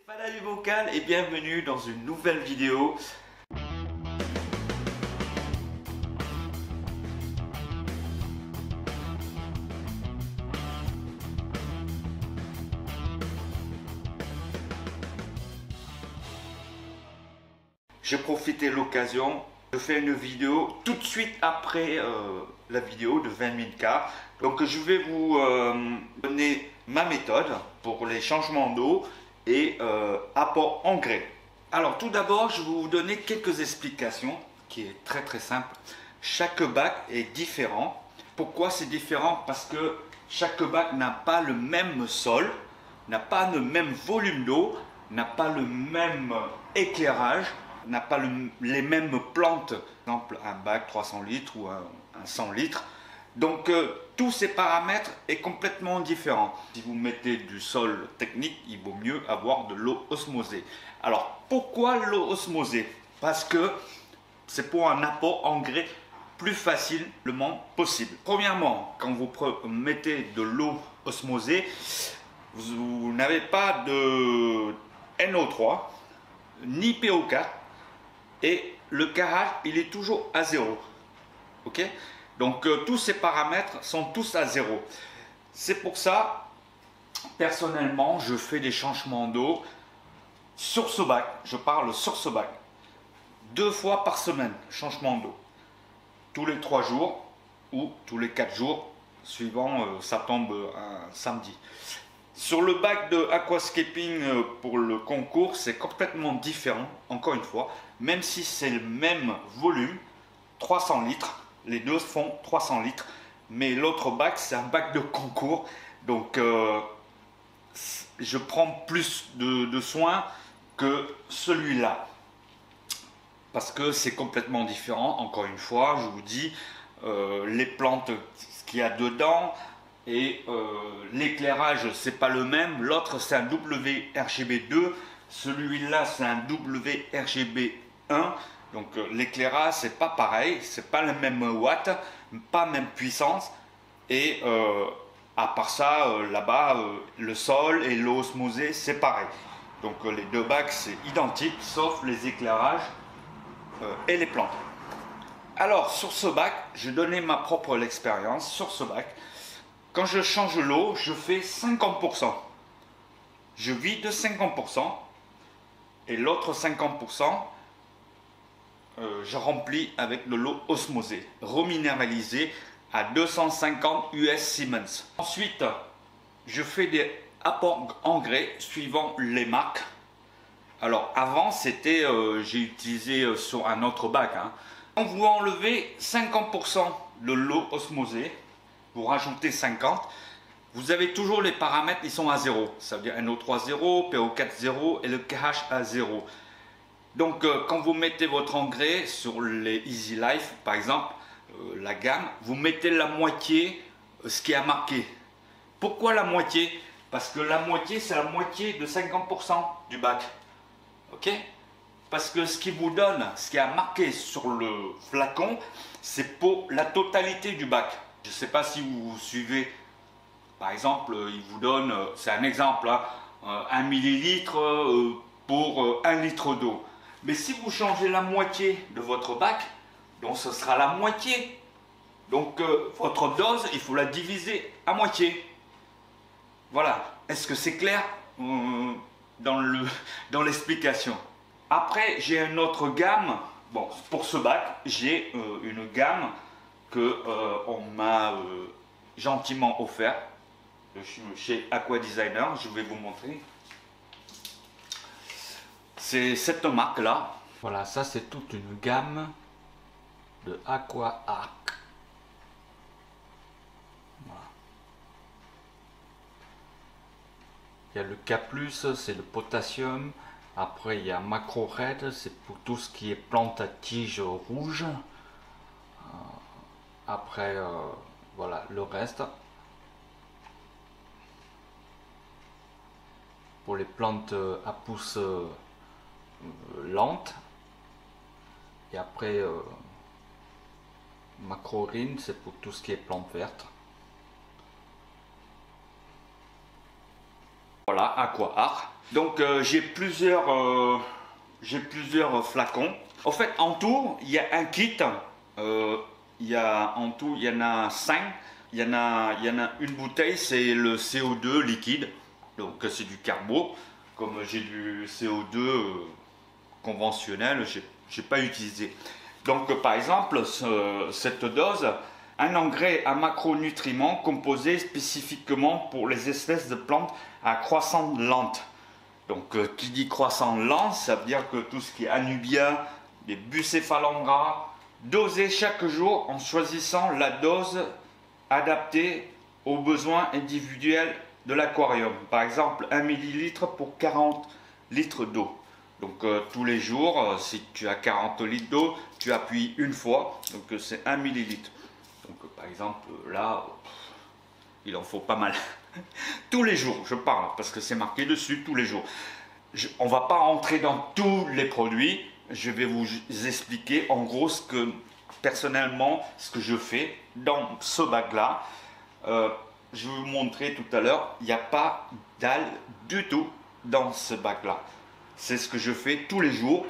Fada du Bocal et bienvenue dans une nouvelle vidéo. J'ai profité de l'occasion, je fais une vidéo tout de suite après la vidéo de 20 000 K. Donc je vais vous donner ma méthode pour les changements d'eau et apport engrais. Alors tout d'abord, je vais vous donner quelques explications qui est très simple. Chaque bac est différent. Pourquoi c'est différent? Parce que chaque bac n'a pas le même sol, n'a pas le même volume d'eau, n'a pas le même éclairage, n'a pas les mêmes plantes. Par exemple, un bac 300 litres ou un 100 litres. Donc tous ces paramètres sont complètement différents. Si vous mettez du sol technique, il vaut mieux avoir de l'eau osmosée. Alors pourquoi l'eau osmosée? Parce que c'est pour un apport engrais plus facilement possible. Premièrement, quand vous mettez de l'eau osmosée, vous n'avez pas de NO3 ni PO4 et le pH il est toujours à 0. Ok? Donc tous ces paramètres sont tous à 0. C'est pour ça, personnellement, je fais des changements d'eau sur ce bac. Je parle sur ce bac. 2 fois par semaine, changement d'eau. Tous les 3 jours ou tous les 4 jours, suivant ça tombe un samedi. Sur le bac de aquascaping pour le concours, c'est complètement différent, encore une fois, même si c'est le même volume, 300 litres. Les deux font 300 litres, mais l'autre bac, c'est un bac de concours. Donc, je prends plus de soins que celui-là. Parce que c'est complètement différent. Encore une fois, je vous dis, les plantes, ce qu'il y a dedans, et l'éclairage, c'est pas le même. L'autre, c'est un WRGB2. Celui-là, c'est un WRGB1. Donc l'éclairage c'est pas pareil, c'est pas le même watt, pas même puissance et à part ça là-bas le sol et l'eau osmosée c'est pareil. Donc les deux bacs c'est identique sauf les éclairages et les plantes. Alors sur ce bac, je donnais ma propre expérience sur ce bac. Quand je change l'eau, je fais 50%. Je vide 50% et l'autre 50%. Je remplis avec de l'eau osmosée, reminéralisée à 250 US Siemens. Ensuite, je fais des apports engrais suivant les marques. Alors avant, c'était, j'ai utilisé sur un autre bac. Quand vous enlevez 50% de l'eau osmosée, vous rajoutez 50, vous avez toujours les paramètres, ils sont à 0. Ça veut dire NO3 0, PO4 0 et le pH à 0. Donc quand vous mettez votre engrais sur les Easy Life, par exemple, la gamme, vous mettez la moitié ce qui a marqué. Pourquoi la moitié? Parce que la moitié, c'est la moitié de 50% du bac. Ok? Parce que ce qui vous donne, ce qui a marqué sur le flacon, c'est pour la totalité du bac. Je ne sais pas si vous suivez, par exemple, il vous donne, c'est un exemple, 1 millilitre pour 1 litre d'eau. Mais si vous changez la moitié de votre bac, donc ce sera la moitié. Donc votre dose, il faut la diviser à moitié. Voilà. Est-ce que c'est clair dans l'explication? Après, j'ai une autre gamme. Bon, pour ce bac, j'ai une gamme que on m'a gentiment offert chez Aqua Designer. Je vais vous montrer. C'est cette marque là. Voilà, ça c'est toute une gamme de Aqua Arc. Voilà. Il y a le K+, c'est le potassium. Après il y a Macro Red, c'est pour tout ce qui est plantes à tiges rouges. Après voilà le reste. Pour les plantes à pousses lente. Et après Macro-Rin, c'est pour tout ce qui est plantes vertes. Voilà. Voilà, AquaArt. Donc j'ai plusieurs flacons. En fait, en tout, il y a un kit. En tout, il y en a 5. Il y en a une bouteille, c'est le CO2 liquide. Donc c'est du carbo. Comme j'ai du CO2 conventionnel, j'ai pas utilisé. Donc par exemple, cette dose, un engrais à macronutriments composé spécifiquement pour les espèces de plantes à croissance lente. Donc qui dit croissance lente, ça veut dire que tout ce qui est Anubia, les Bucephalangras, dosé chaque jour en choisissant la dose adaptée aux besoins individuels de l'aquarium. Par exemple, 1 ml pour 40 litres d'eau. Donc tous les jours, si tu as 40 litres d'eau, tu appuies une fois, donc c'est 1 ml. Donc par exemple, là, il en faut pas mal. Tous les jours, je parle, parce que c'est marqué dessus, tous les jours. On ne va pas rentrer dans tous les produits, je vais vous expliquer en gros ce que, personnellement, ce que je fais dans ce bac-là. Je vais vous montrer tout à l'heure, il n'y a pas d'algues du tout dans ce bac-là. C'est ce que je fais tous les jours.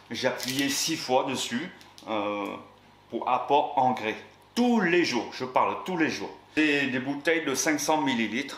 J'ai appuyé 6 fois dessus pour apport engrais. Tous les jours, je parle tous les jours. C'est des bouteilles de 500 ml.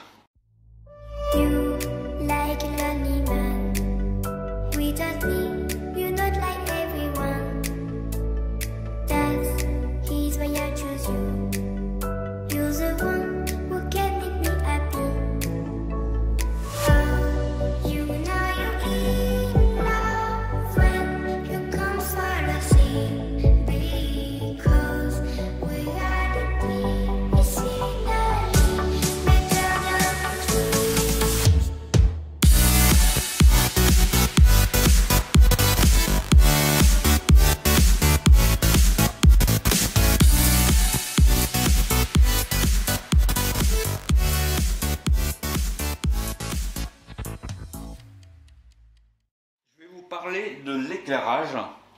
Parler de l'éclairage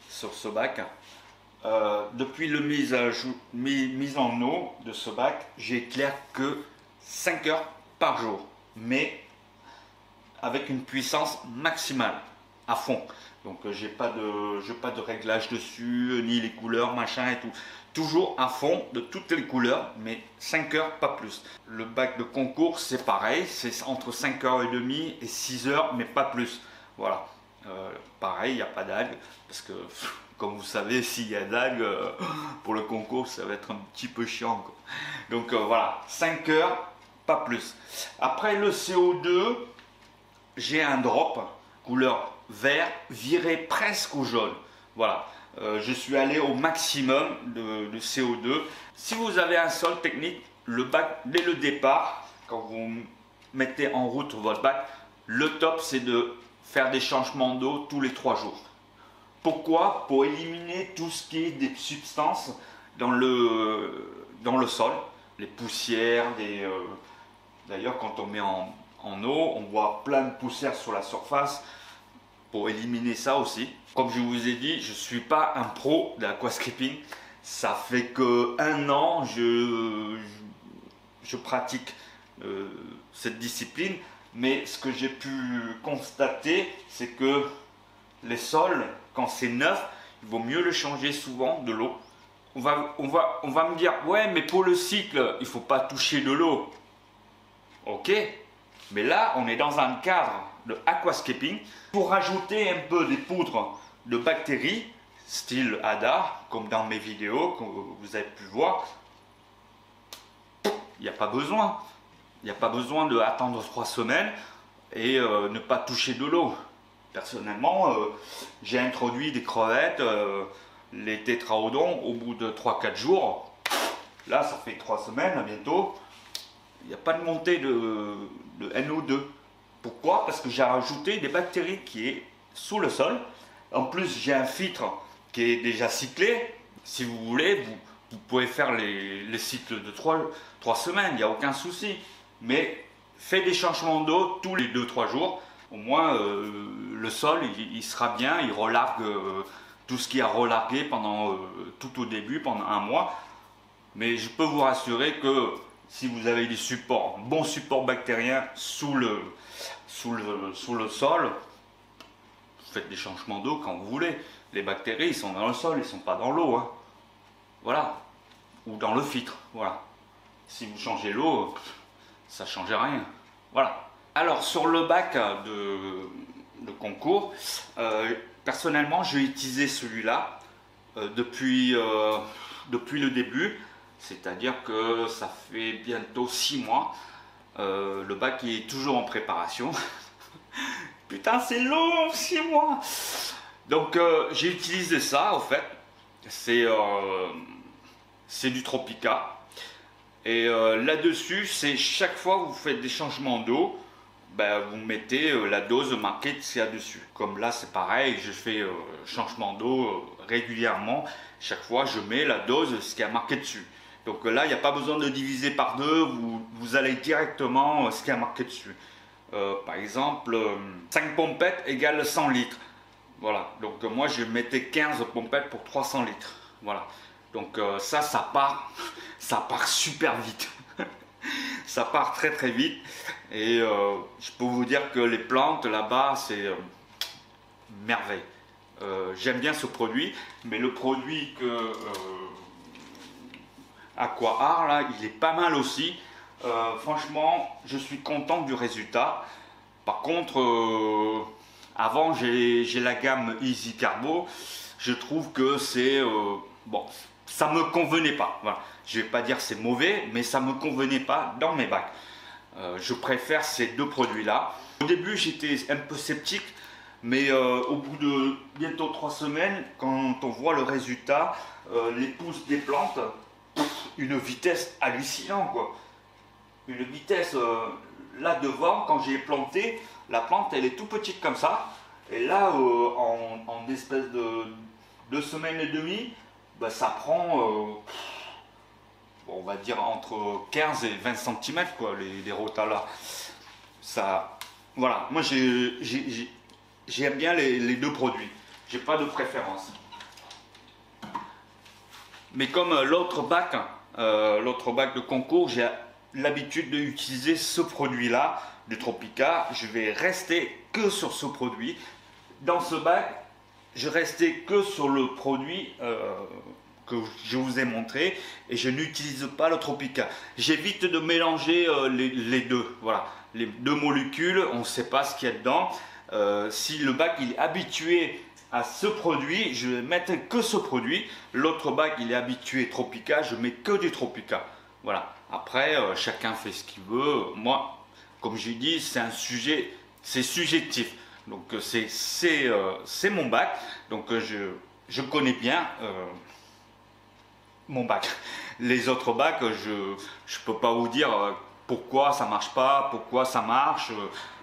sur ce bac. Depuis le mise en eau de ce bac, j'éclaire que 5 heures par jour, mais avec une puissance maximale, à fond. Donc j'ai pas de réglage dessus, ni les couleurs, machin et tout. Toujours à fond de toutes les couleurs, mais 5 heures, pas plus. Le bac de concours, c'est pareil, c'est entre 5h30 et 6 heures, mais pas plus. Voilà. Pareil, il n'y a pas d'algues, parce que, comme vous savez, s'il y a d'algues, pour le concours, ça va être un petit peu chiant, quoi. Donc voilà, 5 heures, pas plus. Après le CO2, j'ai un drop, couleur vert, viré presque au jaune. Voilà, je suis allé au maximum de CO2. Si vous avez un sol technique, le bac, dès le départ, quand vous mettez en route votre bac, le top, c'est de faire des changements d'eau tous les 3 jours. Pourquoi? Pour éliminer tout ce qui est des substances dans le sol, les poussières, d'ailleurs quand on met en eau, on voit plein de poussières sur la surface, pour éliminer ça aussi. Comme je vous ai dit, je ne suis pas un pro de l'aquascaping, ça fait que 1 an je pratique cette discipline. Mais ce que j'ai pu constater, c'est que les sols, quand c'est neuf, il vaut mieux le changer souvent de l'eau. On va me dire, ouais, mais pour le cycle, il ne faut pas toucher de l'eau. Ok, mais là, on est dans un cadre de aquascaping. Pour rajouter un peu des poudres de bactéries, style Hadar, comme dans mes vidéos, que vous avez pu voir, il n'y a pas besoin. Il n'y a pas besoin d'attendre 3 semaines et ne pas toucher de l'eau. Personnellement, j'ai introduit des crevettes, les tétraodons, au bout de 3-4 jours. Là, ça fait 3 semaines, bientôt. Il n'y a pas de montée de NO2. Pourquoi? Parce que j'ai rajouté des bactéries qui est sous le sol. En plus, j'ai un filtre qui est déjà cyclé. Si vous voulez, vous pouvez faire les cycles de 3 semaines, il n'y a aucun souci. Mais faites des changements d'eau tous les 2-3 jours. Au moins, le sol, il sera bien, il relargue tout ce qui a relargué pendant tout au début, pendant 1 mois. Mais je peux vous rassurer que si vous avez des supports, bons supports bactériens sous le sol, vous faites des changements d'eau quand vous voulez. Les bactéries, ils sont dans le sol, ils ne sont pas dans l'eau. Hein. Voilà. Ou dans le filtre. Voilà. Si vous changez l'eau, ça ne change rien. Voilà. Alors, sur le bac de concours, personnellement, j'ai utilisé celui-là depuis le début. C'est-à-dire que ça fait bientôt 6 mois. Le bac est toujours en préparation. Putain, c'est long, 6 mois. Donc, j'ai utilisé ça, en fait. C'est du Tropica. Et là-dessus, c'est chaque fois que vous faites des changements d'eau, ben, vous mettez la dose marquée de ce qu'il y a dessus. Comme là, c'est pareil, je fais changement d'eau régulièrement. Chaque fois, je mets la dose de ce qu'il y a marqué dessus. Donc là, il n'y a pas besoin de diviser par deux, vous allez directement ce qu'il y a marqué dessus. Par exemple, 5 pompettes égale 100 litres. Voilà, donc moi je mettais 15 pompettes pour 300 litres. Voilà, donc ça part super vite. Ça part très très vite. Et je peux vous dire que les plantes là-bas, c'est merveille. J'aime bien ce produit, mais le produit que AquaArt, là, il est pas mal aussi. Franchement, je suis content du résultat. Par contre, avant, j'ai la gamme Easy Carbo. Je trouve que c'est... bon, ça me convenait pas. Voilà. Je vais pas dire c'est mauvais, mais ça me convenait pas dans mes bacs. Je préfère ces deux produits-là. Au début, j'étais un peu sceptique, mais au bout de bientôt 3 semaines, quand on voit le résultat, les pousses des plantes, une vitesse hallucinante, quoi. Une vitesse, là devant, quand j'ai planté, la plante, elle est tout petite comme ça. Et là, en espèce de 2 semaines et demie, bah, ça prend, on va dire, entre 15 et 20 cm, quoi, les rotas là. Ça, voilà, moi j'aime bien les deux produits. J'ai pas de préférence. Mais comme l'autre bac de concours, j'ai l'habitude d'utiliser ce produit-là, du Tropica. Je vais rester que sur ce produit. Dans ce bac, je restais que sur le produit que je vous ai montré et je n'utilise pas le Tropica. J'évite de mélanger les deux. Voilà, les deux molécules, on ne sait pas ce qu'il y a dedans. Si le bac il est habitué à ce produit, je vais mettre que ce produit. L'autre bac il est habitué Tropica, je mets que du Tropica. Voilà. Après, chacun fait ce qu'il veut. Moi, comme j'ai dit, c'est un sujet, c'est subjectif. Donc c'est mon bac. Donc je connais bien mon bac. Les autres bacs, je peux pas vous dire pourquoi ça marche pas, pourquoi ça marche,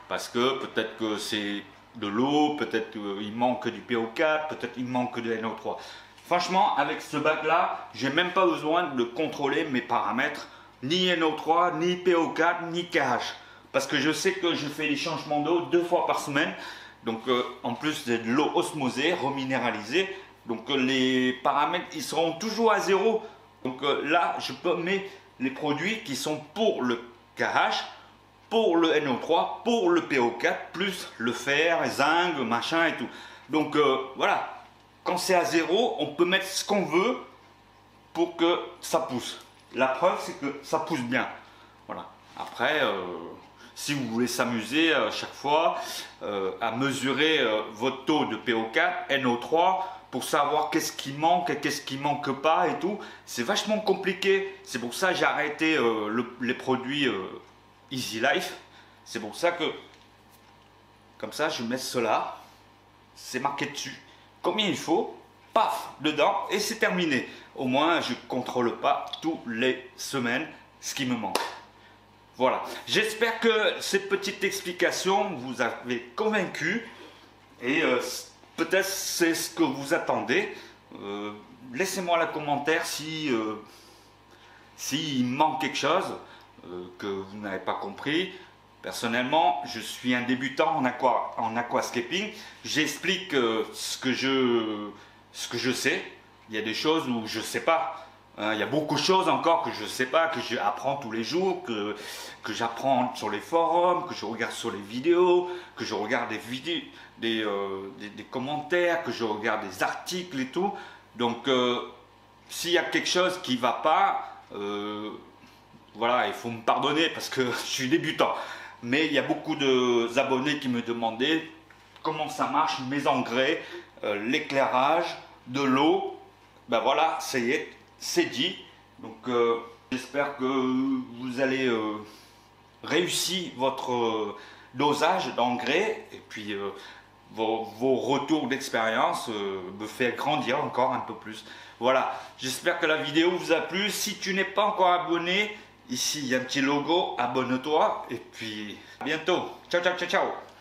parce que peut-être que c'est de l'eau, peut-être qu'il manque du PO4, peut-être qu'il manque de NO3. Franchement, avec ce bac-là, j'ai même pas besoin de contrôler mes paramètres, ni NO3, ni PO4, ni KH. Parce que je sais que je fais des changements d'eau 2 fois par semaine. Donc en plus c'est de l'eau osmosée, reminéralisée. Donc les paramètres ils seront toujours à 0. Donc là je peux mettre les produits qui sont pour le KH, pour le NO3, pour le PO4, plus le fer, zinc, machin et tout. Donc voilà. Quand c'est à 0, on peut mettre ce qu'on veut pour que ça pousse. La preuve, c'est que ça pousse bien. Voilà. Après, si vous voulez s'amuser chaque fois à mesurer votre taux de PO4, NO3, pour savoir qu'est-ce qui manque et qu'est-ce qui manque pas et tout, c'est vachement compliqué. C'est pour ça que j'ai arrêté les produits Easy Life. C'est pour ça que, comme ça, je mets cela. C'est marqué dessus. Combien il faut, paf, dedans, et c'est terminé. Au moins, je ne contrôle pas toutes les semaines ce qui me manque. Voilà. J'espère que cette petite explication vous avez convaincu. Et peut-être c'est ce que vous attendez. Laissez-moi le commentaire si s'il manque quelque chose que vous n'avez pas compris. Personnellement, je suis un débutant en aquascaping. J'explique ce que je sais. Il y a des choses où je ne sais pas. Il y a beaucoup de choses encore que je ne sais pas, que j'apprends tous les jours, que j'apprends sur les forums, que je regarde sur les vidéos, que je regarde des vidéos, des commentaires, que je regarde des articles et tout. Donc, s'il y a quelque chose qui ne va pas, voilà, il faut me pardonner parce que je suis débutant. Mais il y a beaucoup d'abonnés qui me demandaient comment ça marche, mes engrais, l'éclairage, de l'eau. Ben voilà, ça y est, c'est dit. Donc j'espère que vous allez réussir votre dosage d'engrais et puis vos retours d'expérience me fait grandir encore un peu plus. Voilà, j'espère que la vidéo vous a plu. Si tu n'es pas encore abonné, ici il y a un petit logo, abonne-toi et puis à bientôt. Ciao, ciao, ciao, ciao.